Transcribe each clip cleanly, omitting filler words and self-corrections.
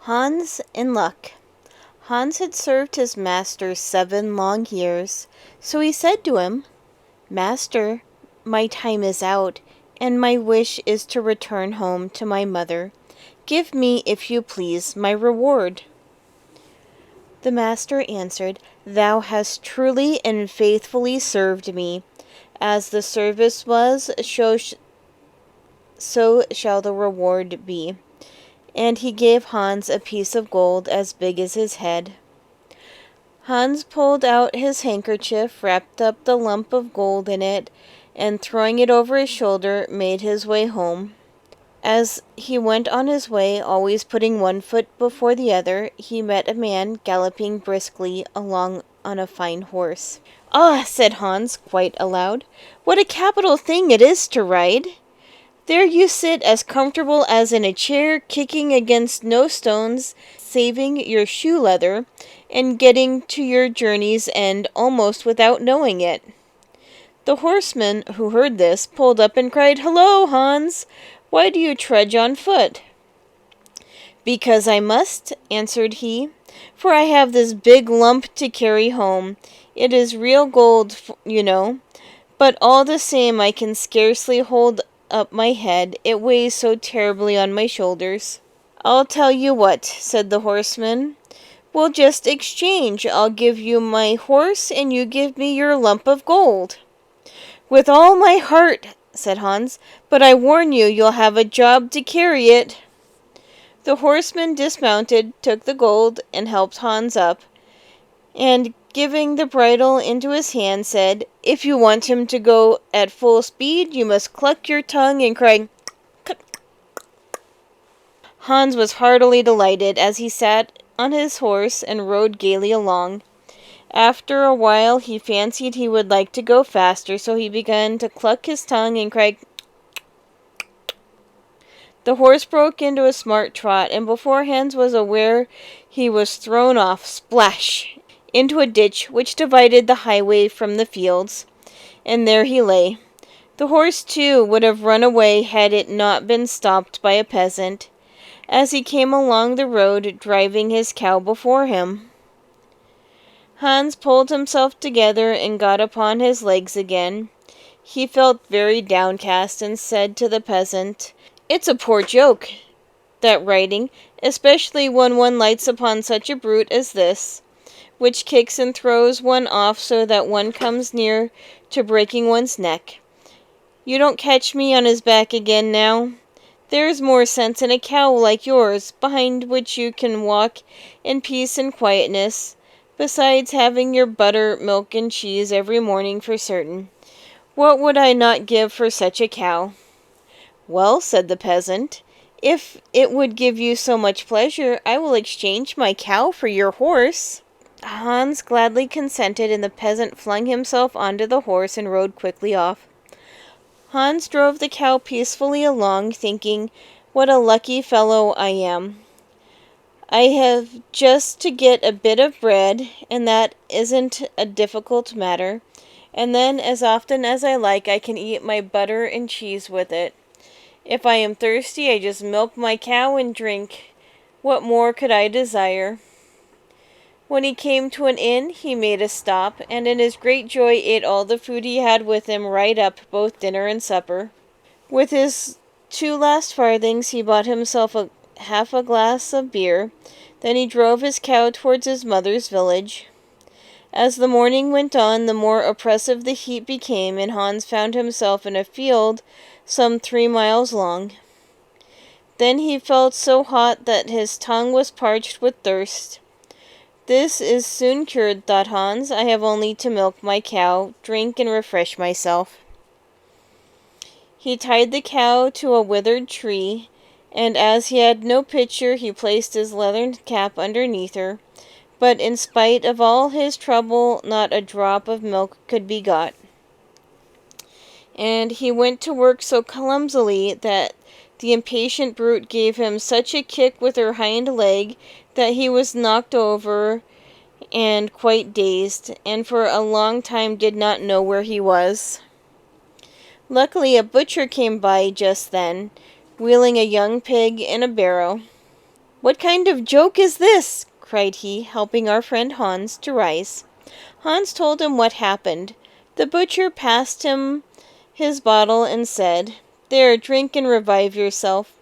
Hans in luck. Hans had served his master 7 long years, so he said to him, "Master, my time is out, and my wish is to return home to my mother. Give me, if you please, my reward." The master answered, "Thou hast truly and faithfully served me. As the service was, so shall the reward be." And he gave Hans a piece of gold as big as his head. Hans pulled out his handkerchief, wrapped up the lump of gold in it, and throwing it over his shoulder, made his way home. As he went on his way, always putting one foot before the other, he met a man galloping briskly along on a fine horse. "Ah," said Hans, quite aloud, "what a capital thing it is to ride! There you sit as comfortable as in a chair, kicking against no stones, saving your shoe leather, and getting to your journey's end almost without knowing it." The horseman, who heard this, pulled up and cried, "Hello, Hans! Why do you trudge on foot?" "Because I must," answered he, "for I have this big lump to carry home. It is real gold, you know, but all the same I can scarcely hold up my head, it weighs so terribly on my shoulders." "I'll tell you what," said the horseman, "we'll just exchange. I'll give you my horse, and you give me your lump of gold." "With all my heart," said Hans, "but I warn you, you'll have a job to carry it." The horseman dismounted, took the gold, and helped Hans up, and giving the bridle into his hand, said, "If you want him to go at full speed, you must cluck your tongue and cry, 'Cut.'" Hans was heartily delighted as he sat on his horse and rode gaily along. After a while he fancied he would like to go faster, so he began to cluck his tongue and cry. The horse broke into a smart trot, and before Hans was aware he was thrown off, splash, into a ditch which divided the highway from the fields, and there he lay. The horse, too, would have run away had it not been stopped by a peasant, as he came along the road, driving his cow before him. Hans pulled himself together and got upon his legs again. He felt very downcast, and said to the peasant, "It's a poor joke, that riding, especially when one lights upon such a brute as this, which kicks and throws one off so that one comes near to breaking one's neck. You don't catch me on his back again now. There's more sense in a cow like yours, behind which you can walk in peace and quietness, besides having your butter, milk, and cheese every morning for certain. What would I not give for such a cow?" "Well," said the peasant, "if it would give you so much pleasure, I will exchange my cow for your horse." Hans gladly consented, and the peasant flung himself onto the horse and rode quickly off. Hans drove the cow peacefully along, thinking, "What a lucky fellow I am. I have just to get a bit of bread, and that isn't a difficult matter, and then as often as I like I can eat my butter and cheese with it. If I am thirsty, I just milk my cow and drink. What more could I desire?" When he came to an inn, he made a stop, and in his great joy ate all the food he had with him right up, both dinner and supper. With his 2 last farthings he bought himself half a glass of beer. Then he drove his cow towards his mother's village. As the morning went on, the more oppressive the heat became, and Hans found himself in a field some 3 miles long. Then he felt so hot that his tongue was parched with thirst. "This is soon cured," thought Hans. "I have only to milk my cow, drink, and refresh myself." He tied the cow to a withered tree, and as he had no pitcher, he placed his leathern cap underneath her. But in spite of all his trouble, not a drop of milk could be got. And he went to work so clumsily that the impatient brute gave him such a kick with her hind leg that he was knocked over and quite dazed, and for a long time did not know where he was. Luckily, a butcher came by just then, wheeling a young pig in a barrow. What kind of joke is this? Cried he, helping our friend Hans to rise. Hans told him what happened. The butcher passed him his bottle and said, There, drink and revive yourself.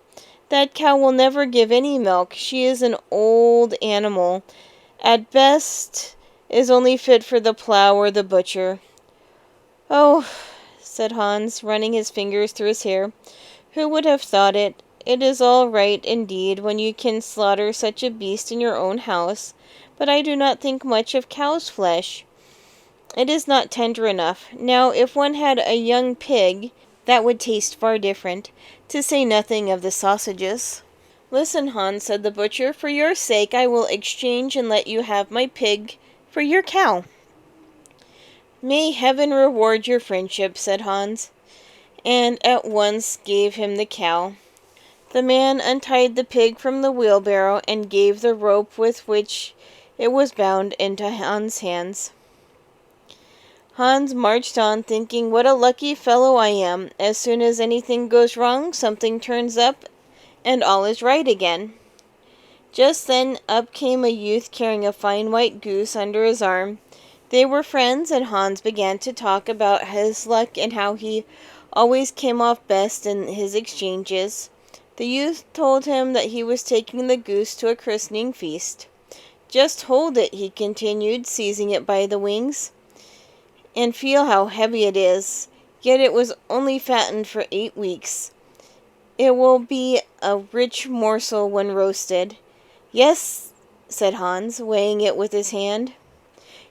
That cow will never give any milk. She is an old animal. At best, is only fit for the plough or the butcher. Oh, said Hans, running his fingers through his hair. Who would have thought it? It is all right, indeed, when you can slaughter such a beast in your own house, but I do not think much of cow's flesh. It is not tender enough. Now, if one had a young pig, that would taste far different, to say nothing of the sausages. Listen, Hans, said the butcher, for your sake I will exchange and let you have my pig for your cow. May heaven reward your friendship, said Hans, and at once gave him the cow. The man untied the pig from the wheelbarrow and gave the rope with which it was bound into Hans' hands. Hans marched on, thinking, what a lucky fellow I am. As soon as anything goes wrong, something turns up, and all is right again. Just then up came a youth carrying a fine white goose under his arm. They were friends, and Hans began to talk about his luck and how he always came off best in his exchanges. The youth told him that he was taking the goose to a christening feast. Just hold it, he continued, seizing it by the wings, and feel how heavy it is. Yet it was only fattened for 8 weeks. It will be a rich morsel when roasted. Yes, said Hans, weighing it with his hand.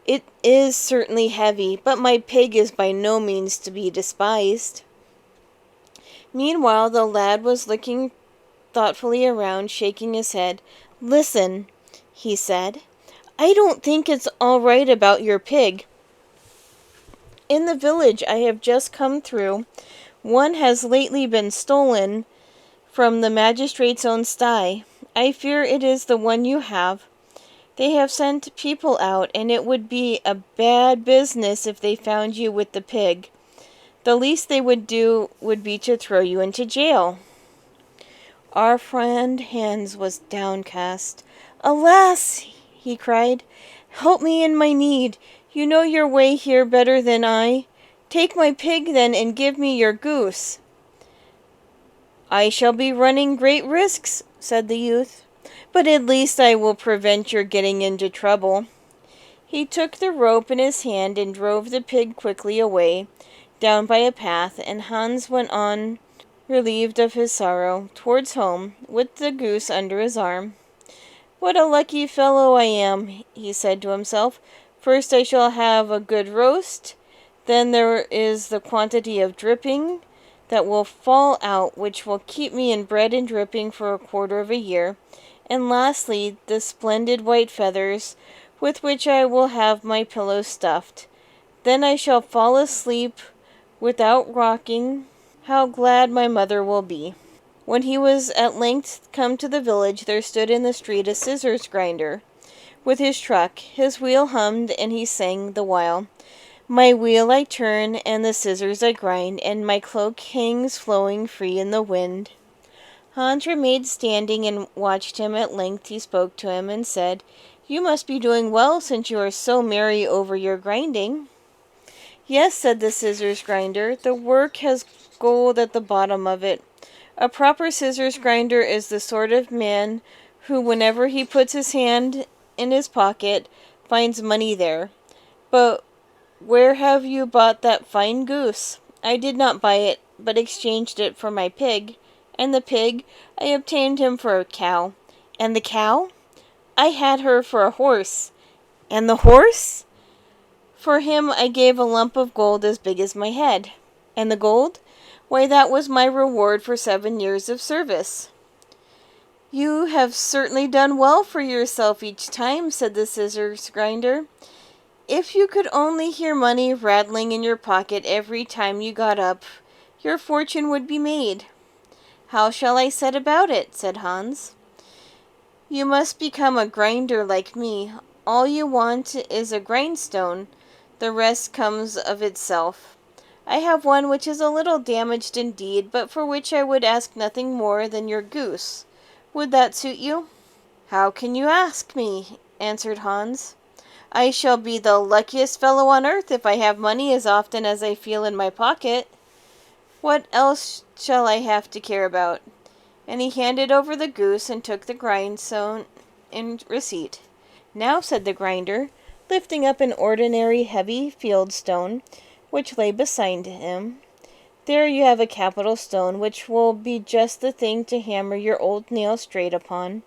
It is certainly heavy, but my pig is by no means to be despised. Meanwhile, the lad was looking thoughtfully around, shaking his head. Listen, he said. I don't think it's all right about your pig. In the village I have just come through, one has lately been stolen from the magistrate's own sty. I fear it is the one you have. They have sent people out, and it would be a bad business if they found you with the pig. The least they would do would be to throw you into jail. Our friend Hans was downcast. Alas, he cried, help me in my need. You know your way here better than I. Take my pig, then, and give me your goose. I shall be running great risks, said the youth, but at least I will prevent your getting into trouble. He took the rope in his hand and drove the pig quickly away, down by a path, and Hans went on, relieved of his sorrow, towards home, with the goose under his arm. What a lucky fellow I am, he said to himself. First I shall have a good roast, then there is the quantity of dripping that will fall out, which will keep me in bread and dripping for a quarter of a year, and lastly the splendid white feathers, with which I will have my pillow stuffed. Then I shall fall asleep without rocking. How glad my mother will be. When he was at length come to the village, there stood in the street a scissors grinder with his truck. His wheel hummed, and he sang the while, My wheel I turn, and the scissors I grind, and my cloak hangs flowing free in the wind. Hans remained standing and watched him. At length he spoke to him and said, You must be doing well, since you are so merry over your grinding. Yes, said the scissors grinder, the work has gold at the bottom of it. A proper scissors grinder is the sort of man who, whenever he puts his hand in his pocket, finds money there. But where have you bought that fine goose? I did not buy it, but exchanged it for my pig. And the pig, I obtained him for a cow. And the cow? I had her for a horse. And the horse? For him I gave a lump of gold as big as my head. And the gold? Why, that was my reward for 7 years of service. You have certainly done well for yourself each time, said the scissors grinder. If you could only hear money rattling in your pocket every time you got up, your fortune would be made. How shall I set about it? Said Hans. You must become a grinder like me. All you want is a grindstone. The rest comes of itself. I have one which is a little damaged indeed, but for which I would ask nothing more than your goose. Would that suit you? "How can you ask me?" answered Hans. "I shall be the luckiest fellow on earth if I have money as often as I feel in my pocket. What else shall I have to care about?" And he handed over the goose and took the grindstone in receipt. "Now," said the grinder, lifting up an ordinary heavy fieldstone which lay beside him, "there you have a capital stone which will be just the thing to hammer your old nail straight upon.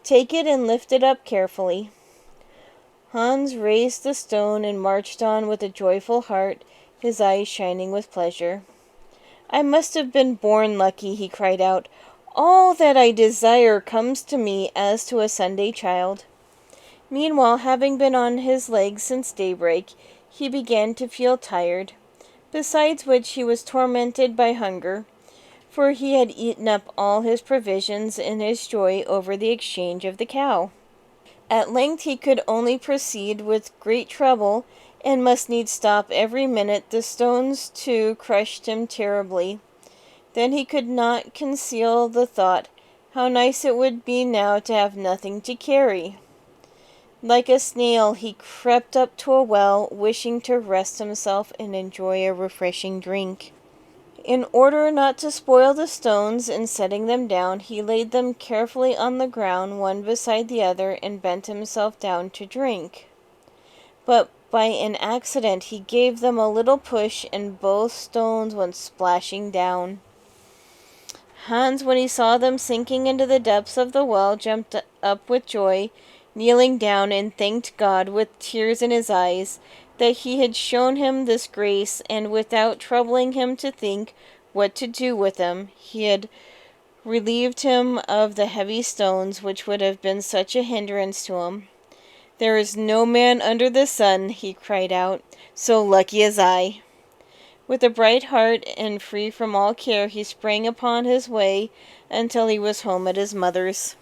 Take it and lift it up carefully." Hans raised the stone and marched on with a joyful heart, his eyes shining with pleasure. "I must have been born lucky," he cried out. "All that I desire comes to me as to a Sunday child." Meanwhile, having been on his legs since daybreak, he began to feel tired, besides which he was tormented by hunger, for he had eaten up all his provisions in his joy over the exchange of the cow. At length he could only proceed with great trouble, and must needs stop every minute. The stones, too, crushed him terribly. Then he could not conceal the thought, how nice it would be now to have nothing to carry. Like a snail he crept up to a well, wishing to rest himself and enjoy a refreshing drink. In order not to spoil the stones in setting them down, he laid them carefully on the ground, one beside the other, and bent himself down to drink. But by an accident he gave them a little push, and both stones went splashing down. Hans, when he saw them sinking into the depths of the well, jumped up with joy, kneeling down, and thanked God with tears in his eyes that he had shown him this grace, and without troubling him to think what to do with them, he had relieved him of the heavy stones which would have been such a hindrance to him. "There is no man under the sun," he cried out, "so lucky as I." With a bright heart and free from all care, he sprang upon his way until he was home at his mother's.